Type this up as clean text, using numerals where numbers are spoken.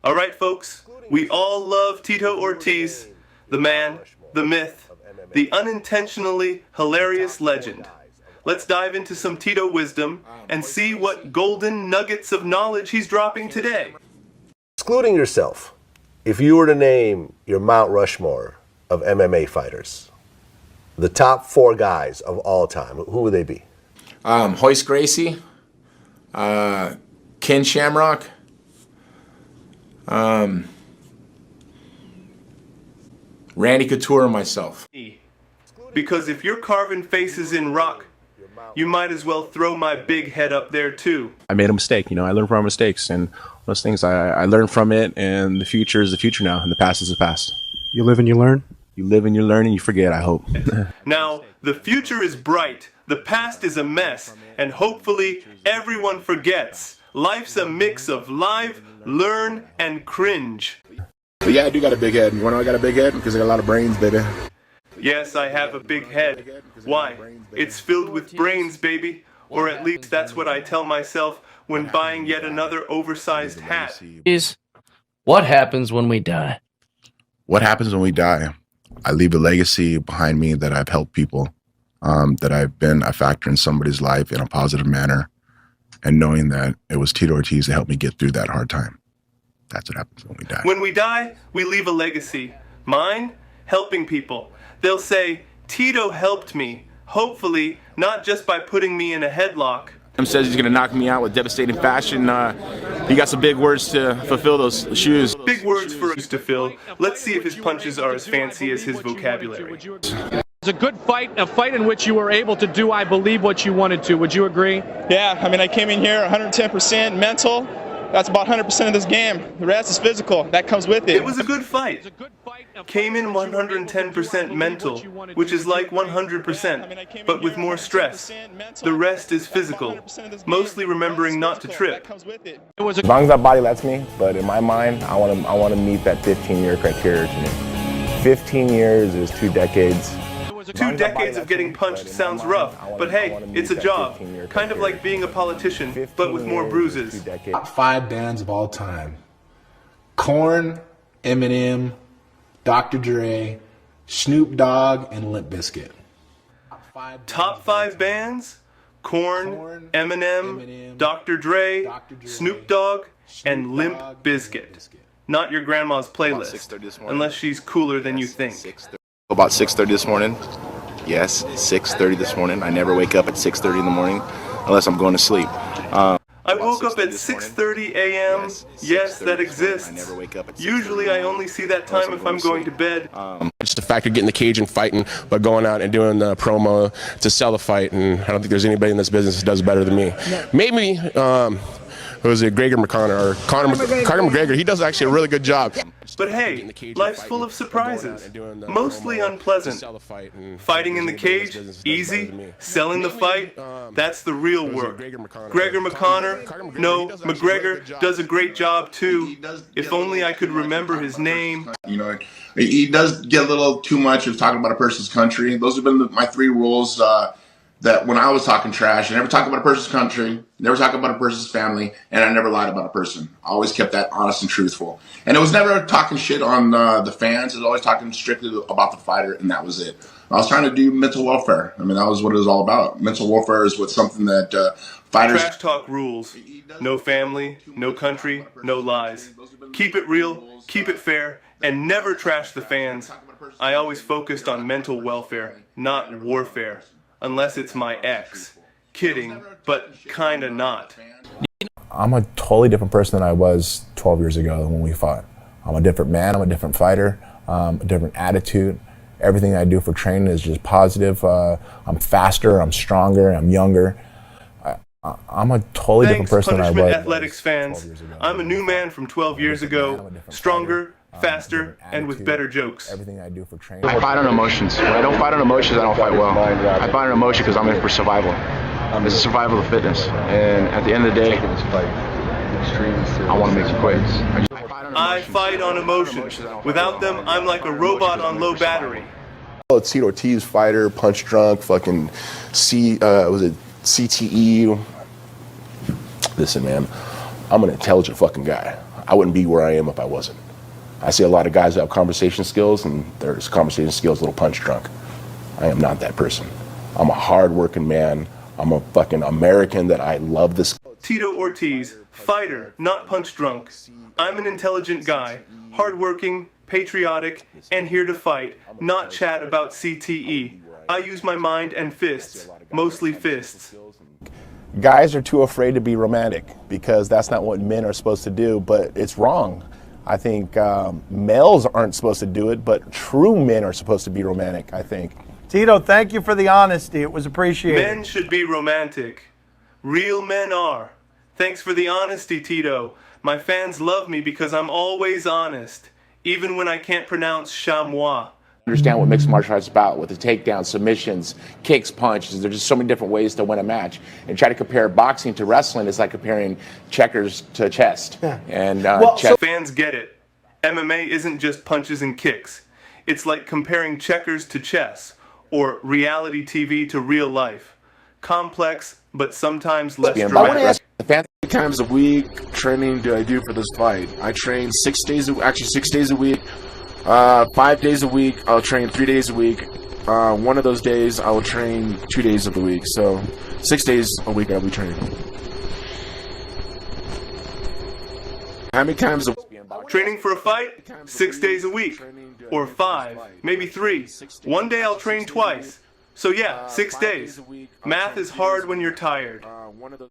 All right, folks, we all love Tito Ortiz, the man, the myth, the unintentionally hilarious legend. Let's dive into some Tito wisdom and see what golden nuggets of knowledge he's dropping today. Excluding yourself, if you were to name your Mount Rushmore of MMA fighters, the top 4 guys of all time, who would they be? Hoist Gracie, Ken Shamrock, Randy Couture, and myself. Because if you're carving faces in rock, you might as well throw my big head up there too. I made a mistake, I learned from our mistakes, and those things I learned from it, and the future is the future now, and the past is the past. You live and you learn? You live and you learn and you forget, I hope. Now, the future is bright, the past is a mess, and hopefully everyone forgets. Life's a mix of live, learn, and cringe. But yeah, I do got a big head. You wanna know I got a big head? Because I got a lot of brains, baby. Yes, I have a big head. Why? It's filled with brains, baby. Or at least that's what I tell myself when buying yet another oversized hat. What happens when we die? What happens when we die? I leave a legacy behind me that I've helped people, that I've been a factor in somebody's life in a positive manner, and knowing that it was Tito Ortiz that helped me get through that hard time. That's what happens when we die. When we die, we leave a legacy. Mine? Helping people. They'll say, Tito helped me. Hopefully, not just by putting me in a headlock. Him says he's gonna knock me out with devastating fashion. He got some big words to fulfill those shoes. Big words for us to fill. Let's see if his punches are as fancy as his vocabulary. It's a good fight, a fight in which you were able to do, I believe, what you wanted to. Would you agree? Yeah, I mean, I came in here 110% mental. That's about 100% of this game. The rest is physical. That comes with it. It was a good fight. Came in 110% mental, which is like 100%, but with more stress. The rest is physical, mostly remembering not to trip. As long as that body lets me, but in my mind, I want to meet that 15-year criteria to me. 15 years is 2 decades. 2 decades of getting punched sounds rough, but hey, it's a job. Kind of like being a politician, but with more bruises. Top 5 bands of all time: Korn, Eminem, Dr. Dre, Snoop Dogg, and Limp Bizkit. Top 5 bands? Korn, Eminem, Dr. Dre, Snoop Dogg, and Limp Bizkit. Not your grandma's playlist, unless she's cooler than you think. About 6:30 this morning. Yes, 6:30 this morning. I never wake up at 6:30 in the morning unless I'm going to sleep. I woke up at 6:30 a.m. Yes, that exists. Usually I only see that time if I'm going to bed. Just the fact of getting the cage and fighting, but going out and doing the promo to sell the fight, and I don't think there's anybody in this business that does better than me. Maybe, was it Gregor McConnor or Conor McGregor? He does actually a really good job. But hey, life's full of surprises, mostly unpleasant. Fighting in the cage, easy. Selling the fight, that's the real work. Gregor McConnor, no, McGregor does a great job too. If only I could remember his name. You know, he does get a little too much of talking about a person's country. Those have been my 3 rules. That when I was talking trash, I never talk about a person's country, never talk about a person's family, and I never lied about a person. I always kept that honest and truthful. And it was never talking shit on the fans. It was always talking strictly about the fighter, and that was it. I was trying to do mental welfare. I mean, that was what it was all about. Mental welfare is what's something that fighters... Trash talk rules. No family, no country, no lies. Keep it real, keep it fair, and never trash the fans. I always focused on mental welfare, not warfare. Unless it's my ex. Kidding, but kinda not. I'm a totally different person than I was 12 years ago when we fought. I'm a different man, I'm a different fighter, a different attitude. Everything I do for training is just positive. I'm faster, I'm stronger, I'm younger. I'm a totally different person than I was. Punishment Athletics fans. I'm a new man from 12 years ago, stronger, faster, and with better jokes. Everything I do for training. I fight on emotions. When I don't fight on emotions, I don't fight well. I fight on emotion because I'm in for survival. It's a survival of fitness. And at the end of the day, I want to make it quick. I fight on emotions. Without them, I'm like a robot on low battery. Oh, Tito Ortiz, fighter, punch drunk, fucking was it CTE? Listen, man, I'm an intelligent fucking guy. I wouldn't be where I am if I wasn't. I see a lot of guys that have conversation skills, and there's conversation skills a little punch drunk. I am not that person. I'm a hard-working man. I'm a fucking American that I love this. Tito Ortiz, fighter, not punch drunk. I'm an intelligent guy, hardworking, patriotic, and here to fight, not chat about CTE. I use my mind and fists, mostly fists. Guys are too afraid to be romantic because that's not what men are supposed to do, but it's wrong. I think males aren't supposed to do it, but true men are supposed to be romantic, I think. Tito, thank you for the honesty. It was appreciated. Men should be romantic. Real men are. Thanks for the honesty, Tito. My fans love me because I'm always honest, even when I can't pronounce chamois. Understand what mixed martial arts is about with the takedowns, submissions, kicks, punches. There's just so many different ways to win a match. And try to compare boxing to wrestling is like comparing checkers to chess. Yeah. And fans get it. MMA isn't just punches and kicks. It's like comparing checkers to chess or reality TV to real life. Complex, but sometimes less dramatic. How many times a week training do I do for this fight? I train 6 days a week. 5 days a week, I'll train 3 days a week. One of those days, I will train 2 days of the week. So 6 days a week, I'll be training. How many times a week? Training for a fight? 6 days a week. Or 5, maybe 3. One day I'll train twice. So yeah, 6 days. Math is hard when you're tired.